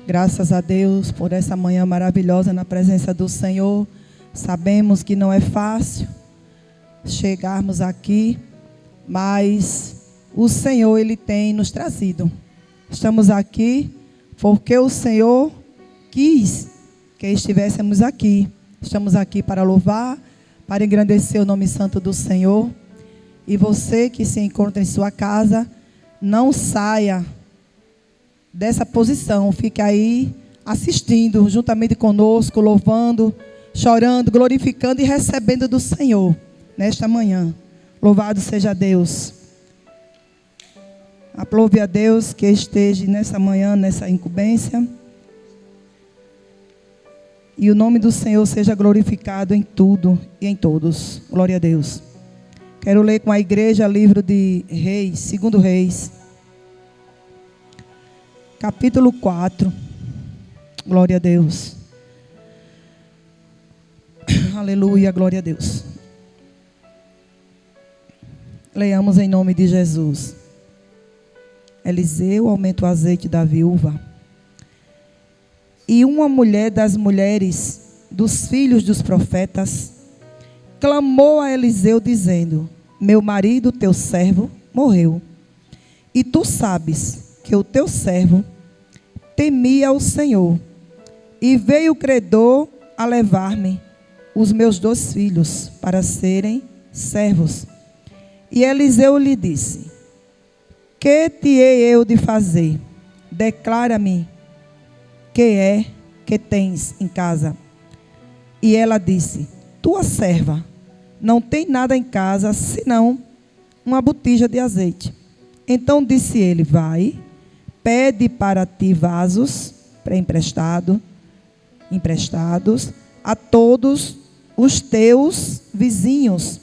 Graças a Deus por essa manhã maravilhosa na presença do Senhor. Sabemos que não é fácil chegarmos aqui, mas o Senhor, Ele tem nos trazido. Estamos aqui porque o Senhor quis que estivéssemos aqui. Estamos aqui para louvar, para engrandecer o nome santo do Senhor. E você que se encontra em sua casa, não saia dessa posição, fique aí assistindo juntamente conosco, louvando, chorando, glorificando e recebendo do Senhor nesta manhã. Louvado seja Deus. Aprove a Deus que esteja nessa manhã, nessa incumbência. E o nome do Senhor seja glorificado em tudo e em todos. Glória a Deus. Quero ler com a igreja livro de Reis, 2 Reis. Capítulo 4. Glória a Deus. Aleluia, glória a Deus. Leamos em nome de Jesus. Eliseu aumenta o azeite da viúva. E uma mulher das mulheres dos filhos dos profetas clamou a Eliseu dizendo: meu marido, teu servo, morreu. E tu sabes que o teu servo temia o Senhor. E veio o credor a levar-me os meus 2 filhos para serem servos. E Eliseu lhe disse: que te hei eu de fazer? Declara-me que é que tens em casa. E ela disse: tua serva não tem nada em casa, senão uma botija de azeite. Então disse ele: vai, pede para ti vasos emprestados a todos os teus vizinhos,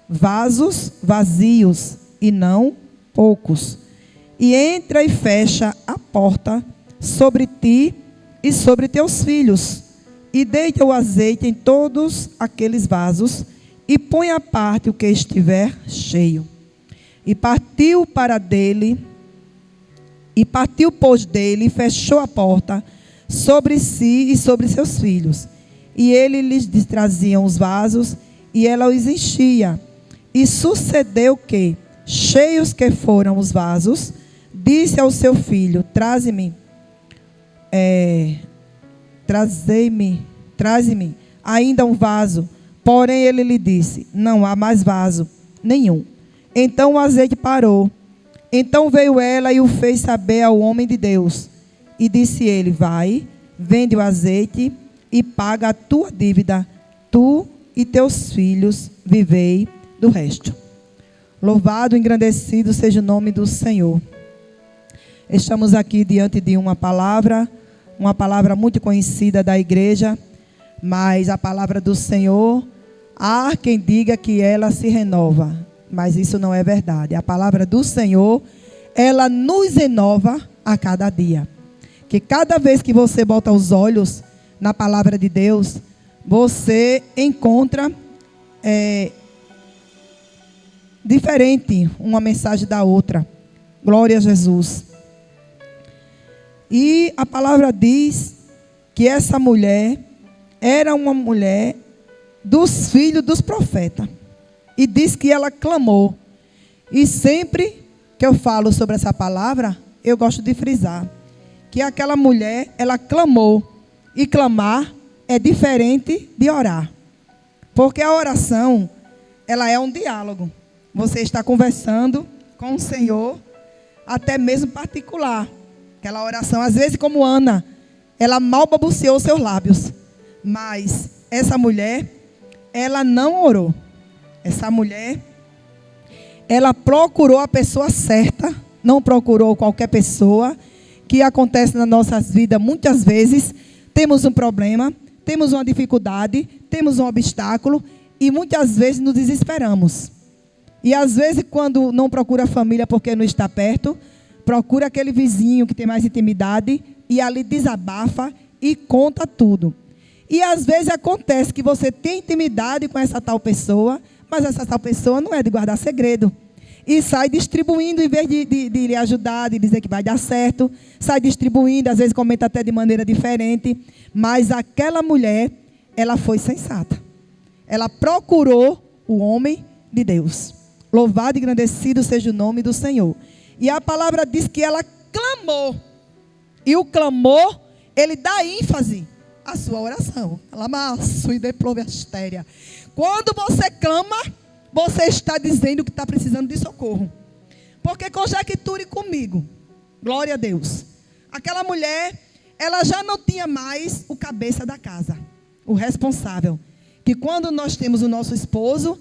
vasos vazios e não poucos. E entra e fecha a porta sobre ti e sobre teus filhos, e deita o azeite em todos aqueles vasos, e põe à parte o que estiver cheio. E partiu, pois, dele, e fechou a porta sobre si e sobre seus filhos. E ele lhes trazia os vasos, e ela os enchia. E sucedeu que, cheios que foram os vasos, disse ao seu filho: traze-me ainda um vaso. Porém ele lhe disse: não há mais vaso nenhum. Então o azeite parou. Então veio ela e o fez saber ao homem de Deus. E disse ele: vai, vende o azeite e paga a tua dívida. Tu e teus filhos vivei do resto. Louvado e engrandecido seja o nome do Senhor. Estamos aqui diante de uma palavra muito conhecida da igreja, mas a palavra do Senhor, há quem diga que ela se renova, mas isso não é verdade. A palavra do Senhor, ela nos renova a cada dia. Que cada vez que você bota os olhos na palavra de Deus, você encontra diferente uma mensagem da outra. Glória a Jesus. E a palavra diz que essa mulher era uma mulher dos filhos dos profetas. E diz que ela clamou. E sempre que eu falo sobre essa palavra, eu gosto de frisar que aquela mulher, ela clamou. E clamar é diferente de orar. Porque a oração, ela é um diálogo. Você está conversando com o Senhor, até mesmo particular. Aquela oração, às vezes como Ana, ela mal balbuciou seus lábios. Mas essa mulher, ela não orou. Essa mulher, ela procurou a pessoa certa, não procurou qualquer pessoa. Que acontece nas nossas vidas muitas vezes. Temos um problema, temos uma dificuldade, temos um obstáculo e muitas vezes nos desesperamos. E às vezes quando não procura a família porque não está perto, procura aquele vizinho que tem mais intimidade e ali desabafa e conta tudo. E às vezes acontece que você tem intimidade com essa tal pessoa, mas essa tal pessoa não é de guardar segredo. e sai distribuindo, em vez de lhe ajudar, de dizer que vai dar certo, sai distribuindo, às vezes comenta até de maneira diferente, mas aquela mulher, ela foi sensata. Ela procurou o homem de Deus. Louvado e engrandecido seja o nome do Senhor. E a palavra diz que ela clamou. E o clamor, ele dá ênfase à sua oração. Quando você clama, você está dizendo que está precisando de socorro. Porque conjecture comigo. Glória a Deus. Aquela mulher, ela já não tinha mais o cabeça da casa, o responsável. Que quando nós temos o nosso esposo,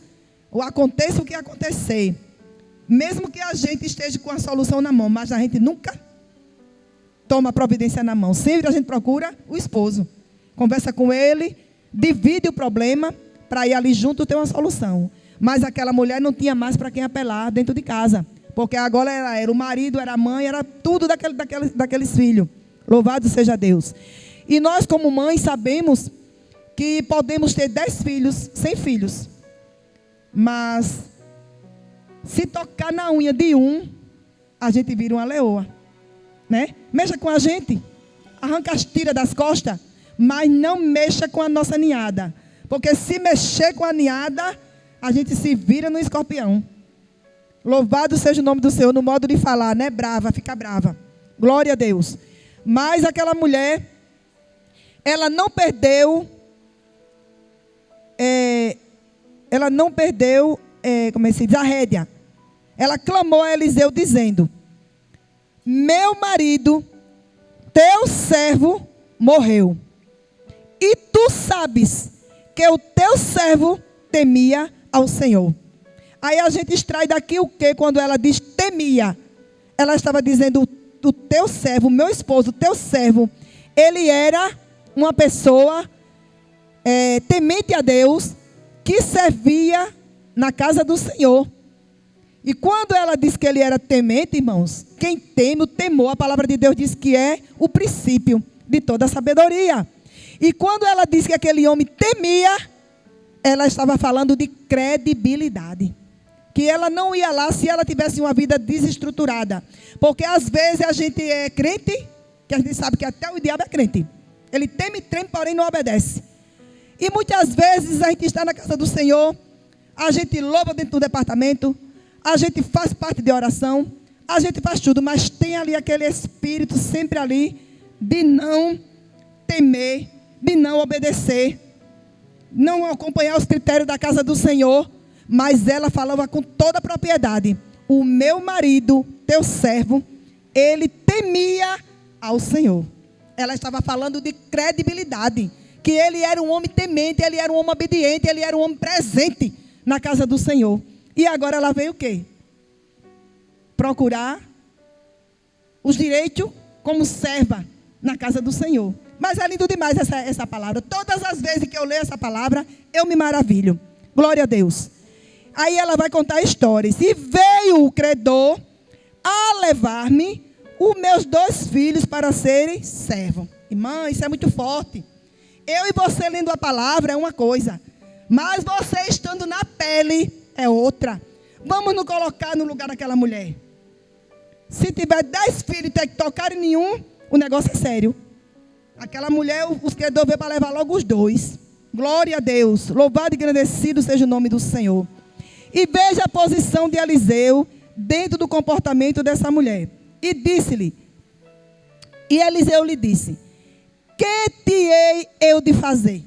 ou aconteça o que acontecer, mesmo que a gente esteja com a solução na mão, mas a gente nunca toma a providência na mão. Sempre a gente procura o esposo. Conversa com ele, divide o problema, para ir ali junto ter uma solução. Mas aquela mulher não tinha mais para quem apelar dentro de casa. Porque agora era o marido, era a mãe, era tudo daqueles filhos. Louvado seja Deus. E nós como mães sabemos que podemos ter 10 filhos, 100 filhos. Mas se tocar na unha de um, a gente vira uma leoa. Né? Mexa com a gente, arranca as tiras das costas, mas não mexa com a nossa ninhada. Porque se mexer com a ninhada, a gente se vira no escorpião. Louvado seja o nome do Senhor, no modo de falar, né? Brava, fica brava. Glória a Deus. Mas aquela mulher, ela não perdeu, como é que se diz? A rédea. Ela clamou a Eliseu dizendo: meu marido, teu servo, morreu. E tu sabes que o teu servo temia ao Senhor. Aí a gente extrai daqui o que quando ela diz temia? Ela estava dizendo, o teu servo, meu esposo, o teu servo, ele era uma pessoa temente a Deus, que servia na casa do Senhor. E quando ela diz que ele era temente, irmãos, quem teme, o temor, a palavra de Deus diz que é o princípio de toda a sabedoria. E quando ela diz que aquele homem temia, ela estava falando de credibilidade. Que ela não ia lá se ela tivesse uma vida desestruturada. Porque às vezes a gente é crente, que a gente sabe que até o diabo é crente. Ele teme e treme, porém não obedece. E muitas vezes a gente está na casa do Senhor, a gente louva dentro do departamento, a gente faz parte de oração, a gente faz tudo, mas tem ali aquele espírito sempre ali de não temer, de não obedecer, não acompanhar os critérios da casa do Senhor. Mas ela falava com toda a propriedade: o meu marido, teu servo, ele temia ao Senhor. Ela estava falando de credibilidade, que ele era um homem temente, ele era um homem obediente, ele era um homem presente na casa do Senhor. E agora ela veio o quê? Procurar os direitos como serva na casa do Senhor. Mas é lindo demais essa palavra. Todas as vezes que eu leio essa palavra, eu me maravilho. Glória a Deus. Aí ela vai contar a história. E veio o credor a levar-me os meus 2 filhos para serem servos. Irmã, isso é muito forte. Eu e você lendo a palavra é uma coisa, mas você estando na pele é outra. Vamos nos colocar no lugar daquela mulher. Se tiver 10 filhos e ter que tocar em nenhum, o negócio é sério. Aquela mulher, os credores veio para levar logo os 2. Glória a Deus. Louvado e engrandecido seja o nome do Senhor. E veja a posição de Eliseu dentro do comportamento dessa mulher. E disse-lhe, e Eliseu lhe disse: que te hei eu de fazer?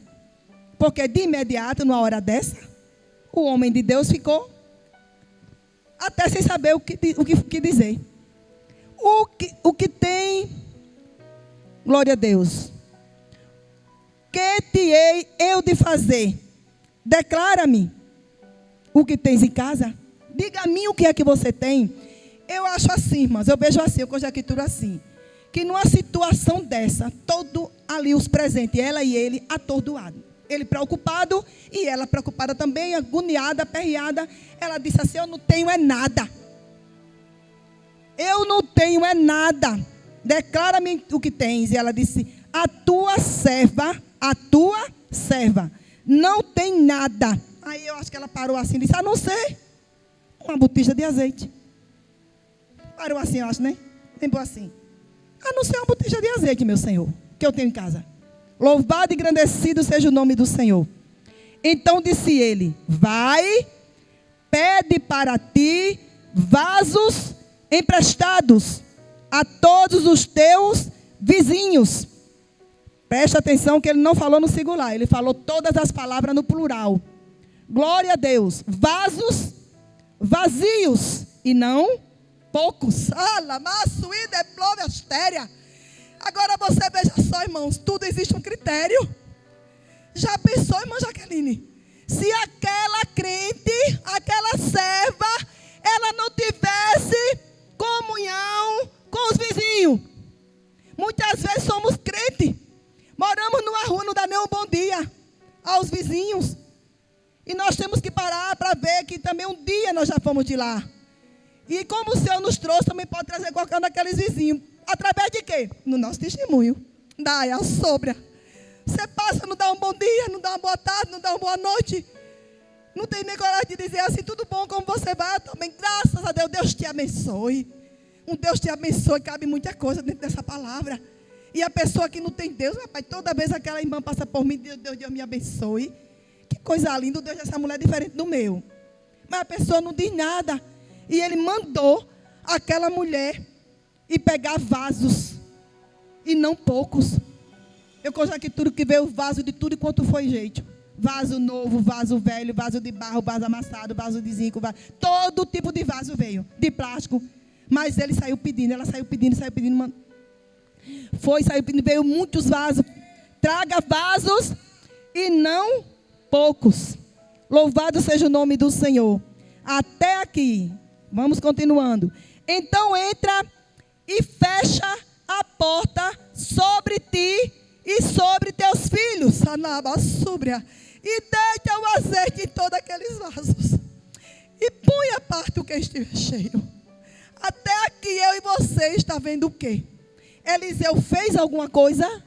Porque de imediato, numa hora dessa, o homem de Deus ficou até sem saber o que dizer. O que tem, glória a Deus, que te hei eu de fazer? Declara-me o que tens em casa. Diga a mim o que é que você tem. Eu acho assim, irmãos, eu vejo assim, eu conjecturo assim, que numa situação dessa, todo ali os presentes, ela e ele atordoado. Ele preocupado e ela preocupada também, agoniada, aperreada. Ela disse assim: eu não tenho é nada. Eu não tenho é nada. Declara-me o que tens. E ela disse: a tua serva não tem nada. Aí eu acho que ela parou assim e disse: a não ser Uma botija de azeite. Parou assim, eu acho, né? Lembrou assim. A não ser uma botija de azeite, meu Senhor, que eu tenho em casa. Louvado e engrandecido seja o nome do Senhor. Então disse ele: vai, pede para ti vasos emprestados a todos os teus vizinhos. Presta atenção que ele não falou no singular, ele falou todas as palavras no plural. Glória a Deus. Vasos vazios e não poucos. Agora você veja só, irmãos, tudo existe um critério. Já pensou, irmã Jaqueline? Se aquela crente, aquela serva, ela não tivesse comunhão com os vizinhos. Muitas vezes somos crentes, moramos numa rua, não dá nem um bom dia aos vizinhos. E nós temos que parar para ver que também um dia nós já fomos de lá. E como o Senhor nos trouxe, também pode trazer qualquer um daqueles vizinhos. Através de quê? No nosso testemunho. Dá a sobra. Você passa, não dá um bom dia, não dá uma boa tarde, não dá uma boa noite. Não tem nem coragem de dizer assim, tudo bom, como você vai? Também, graças a Deus, Deus te abençoe. Um Deus te abençoe, cabe muita coisa dentro dessa palavra. E a pessoa que não tem Deus, rapaz, toda vez aquela irmã passa por mim, Deus me abençoe. Que coisa linda, o Deus dessa mulher é diferente do meu. Mas a pessoa não diz nada. E ele mandou aquela mulher ir pegar vasos. E não poucos. Eu conto aqui tudo que veio, vaso de tudo quanto foi jeito. Vaso novo, vaso velho, vaso de barro, vaso amassado, vaso de zinco, todo tipo de vaso veio, de plástico. Mas ele saiu pedindo, ela saiu pedindo, saiu pedindo. Saiu pedindo, veio muitos vasos. Traga vasos e não poucos. Louvado seja o nome do Senhor. Até aqui. Vamos continuando. Então entra e fecha a porta sobre ti e sobre teus filhos. E deita o azeite em todos aqueles vasos. E põe a parte o que estiver cheio. Até aqui eu e você está vendo o quê? Eliseu fez alguma coisa?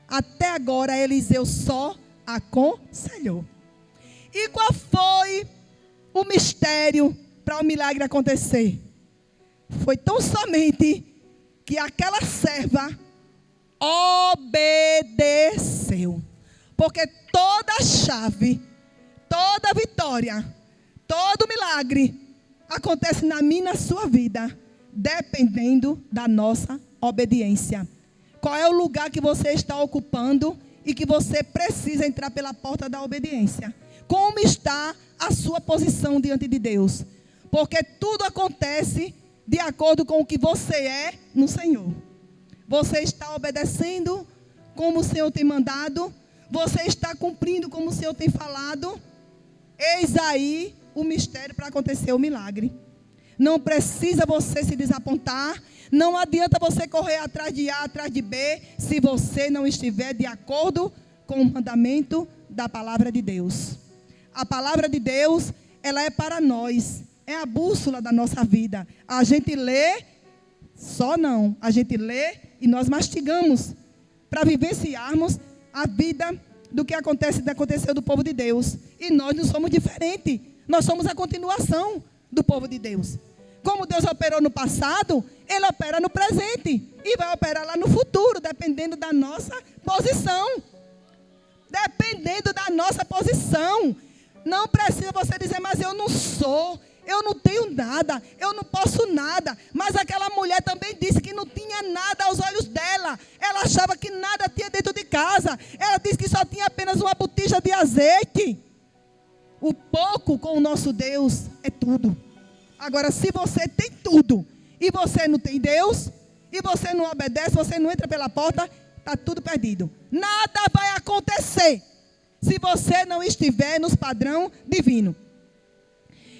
Até agora Eliseu só aconselhou. E qual foi o mistério para o milagre acontecer? Foi tão somente que aquela serva obedeceu. Porque toda chave, toda vitória, todo milagre acontece na minha e na sua vida, dependendo da nossa obediência. Qual é o lugar que você está ocupando e que você precisa entrar pela porta da obediência? Como está a sua posição diante de Deus? Porque tudo acontece de acordo com o que você é no Senhor. Você está obedecendo como o Senhor tem mandado? Você está cumprindo como o Senhor tem falado? Eis aí o mistério para acontecer o milagre. Não precisa você se desapontar. Não adianta você correr atrás de A, atrás de B, se você não estiver de acordo com o mandamento da palavra de Deus. A palavra de Deus, ela é para nós. É a bússola da nossa vida. A gente lê, só não. A gente lê e nós mastigamos para vivenciarmos a vida do que aconteceu do povo de Deus. E nós não somos diferentes. Nós somos a continuação do povo de Deus. Como Deus operou no passado, Ele opera no presente. E vai operar lá no futuro, dependendo da nossa posição. Dependendo da nossa posição. Não precisa você dizer, mas eu não sou, eu não tenho nada, eu não posso nada. Mas aquela mulher também disse que não tinha nada aos olhos dela. Ela achava que nada tinha dentro de casa. Ela disse que só tinha apenas uma botija de azeite. O pouco com o nosso Deus é tudo. Agora, se você tem tudo e você não tem Deus, e você não obedece, você não entra pela porta, está tudo perdido. Nada vai acontecer se você não estiver nos padrão divino.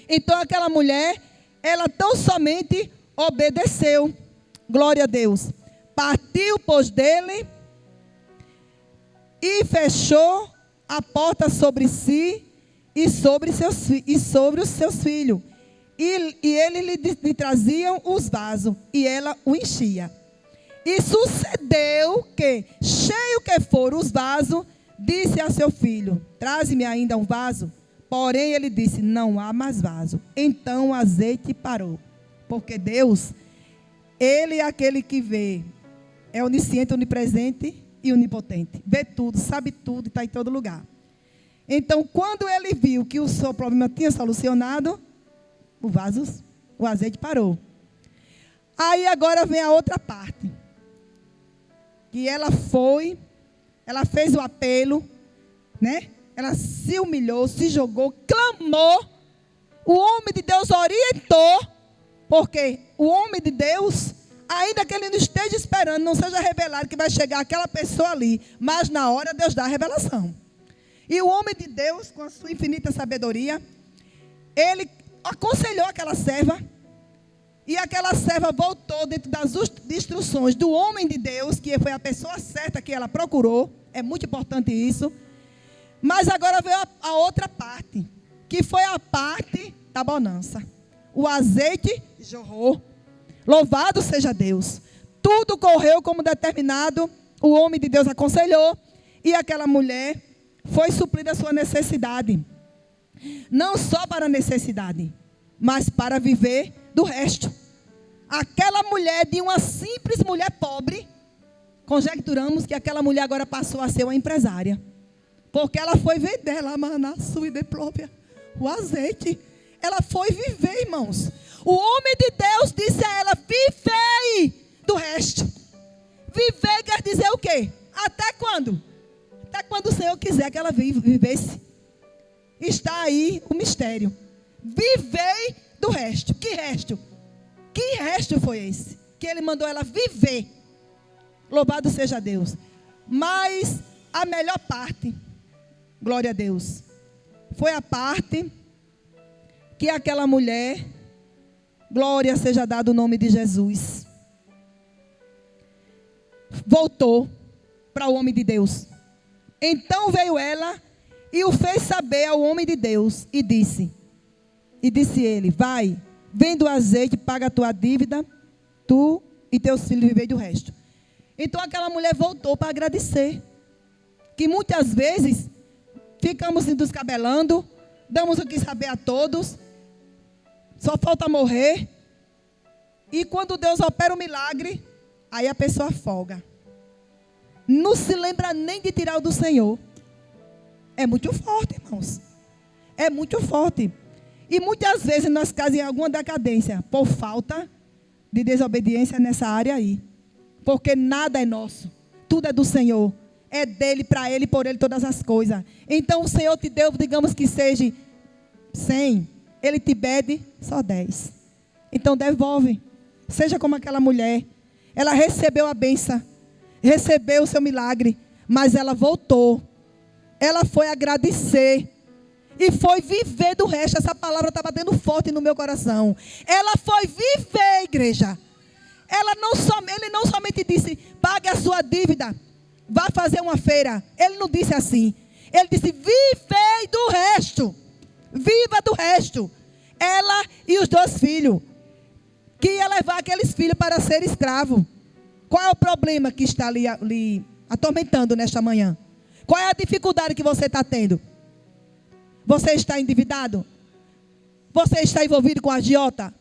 Então aquela mulher, ela tão somente obedeceu. Glória a Deus. Partiu, pois, dele e fechou a porta sobre si e sobre os seus filhos. E ele lhe traziam os vasos e ela o enchia. E sucedeu que, cheio que foram os vasos, disse a seu filho: traze-me ainda um vaso. Porém, ele disse, não há mais vaso. Então o azeite parou. Porque Deus, Ele é aquele que vê. É onisciente, onipresente e onipotente. Vê tudo, sabe tudo e está em todo lugar. Então, quando ele viu que o seu problema tinha solucionado, o azeite parou. Aí agora vem a outra parte. Que ela fez o apelo, né? Ela se humilhou, se jogou, clamou. O homem de Deus orientou, porque o homem de Deus, ainda que ele não esteja esperando, não seja revelado que vai chegar aquela pessoa ali, mas na hora Deus dá a revelação. E o homem de Deus, com a sua infinita sabedoria, ele aconselhou aquela serva, e aquela serva voltou dentro das instruções do homem de Deus, que foi a pessoa certa que ela procurou. É muito importante isso. Mas agora veio a outra parte, que foi a parte da bonança. O azeite jorrou. Louvado seja Deus. Tudo correu como determinado. O homem de Deus aconselhou. E aquela mulher foi suprir a sua necessidade. Não só para a necessidade, mas para viver do resto. Aquela mulher, de uma simples mulher pobre, conjecturamos que aquela mulher agora passou a ser uma empresária. Porque ela foi vender lá na sua ideplópia o azeite. Ela foi viver, irmãos. O homem de Deus disse a ela, vivei do resto. Viver quer dizer o quê? Até quando? Até quando o Senhor quiser que ela vivesse. Está aí o mistério. Vivei do resto. Que resto? Que resto foi esse? Que ele mandou ela viver. Louvado seja Deus. Mas a melhor parte, glória a Deus, foi a parte que aquela mulher, glória seja dado o nome de Jesus, voltou para o homem de Deus. Então veio ela e o fez saber ao homem de Deus e disse ele, vai, vende o azeite, paga a tua dívida, tu e teus filhos vivei do resto. Então aquela mulher voltou para agradecer. Que muitas vezes ficamos se descabelando, damos o que saber a todos, só falta morrer. E quando Deus opera o milagre, aí a pessoa folga. Não se lembra nem de tirar o do Senhor. É muito forte, irmãos. É muito forte. E muitas vezes nós caímos em alguma decadência por falta de desobediência nessa área aí. Porque nada é nosso. Tudo é do Senhor. É dele, para ele, por ele todas as coisas. Então o Senhor te deu, digamos que seja 100. Ele te pede só 10. Então devolve. Seja como aquela mulher. Ela recebeu a bênção. Recebeu o seu milagre. Mas ela voltou. Ela foi agradecer. E foi viver do resto. Essa palavra está batendo forte no meu coração. Ela foi viver, igreja. Ele não somente disse, pague a sua dívida, vá fazer uma feira. Ele não disse assim. Ele disse, vivei do resto. Viva do resto. Ela e os 2 filhos. Que ia levar aqueles filhos para ser escravo. Qual é o problema que está ali atormentando nesta manhã? Qual é a dificuldade que você está tendo? Você está endividado? Você está envolvido com agiota?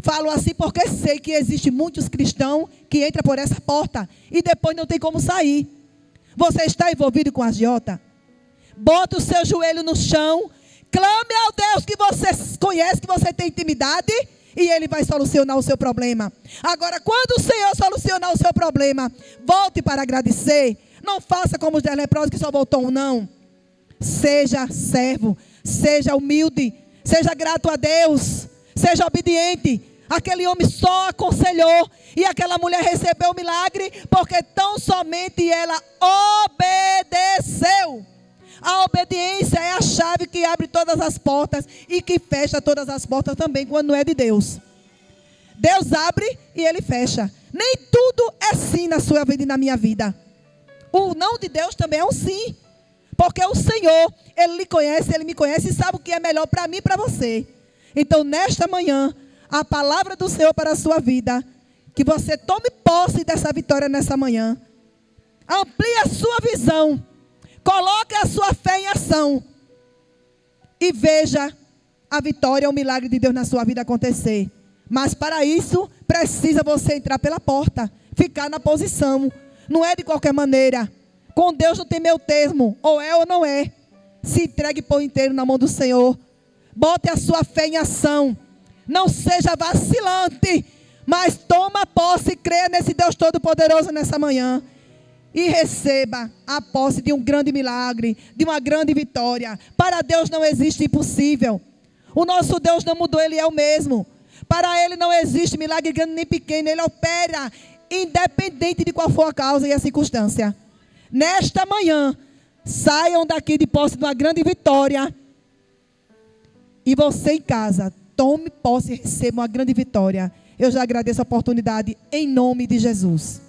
Falo assim porque sei que existe muitos cristãos que entram por essa porta e depois não tem como sair. Você está envolvido com agiota? Bota o seu joelho no chão, clame ao Deus que você conhece, que você tem intimidade, e Ele vai solucionar o seu problema. Agora, quando o Senhor solucionar o seu problema, volte para agradecer. Não faça como os 10 leprosos que só voltou um não. Seja servo, seja humilde, seja grato a Deus, seja obediente. Aquele homem só aconselhou e aquela mulher recebeu o milagre porque tão somente ela obedeceu. A obediência é a chave que abre todas as portas e que fecha todas as portas também quando não é de Deus. Deus abre e Ele fecha. Nem tudo é sim na sua vida e na minha vida. O não de Deus também é um sim. Porque o Senhor, Ele lhe conhece, Ele me conhece e sabe o que é melhor para mim e para você. Então nesta manhã, a palavra do Senhor para a sua vida, que você tome posse dessa vitória nessa manhã. Amplie a sua visão. Coloque a sua fé em ação. e veja a vitória, o milagre de Deus na sua vida acontecer. Mas para isso, precisa você entrar pela porta, ficar na posição. Não é de qualquer maneira. Com Deus não tem meio termo, ou é ou não é. Se entregue por inteiro na mão do Senhor. Bote a sua fé em ação. Não seja vacilante, mas toma posse e creia nesse Deus Todo-Poderoso nessa manhã. E receba a posse de um grande milagre, de uma grande vitória. Para Deus não existe impossível. O nosso Deus não mudou, Ele é o mesmo. Para Ele não existe milagre grande nem pequeno. Ele opera independente de qual for a causa e a circunstância. Nesta manhã, saiam daqui de posse de uma grande vitória. E você em casa, tome posse e receba uma grande vitória. Eu já agradeço a oportunidade em nome de Jesus.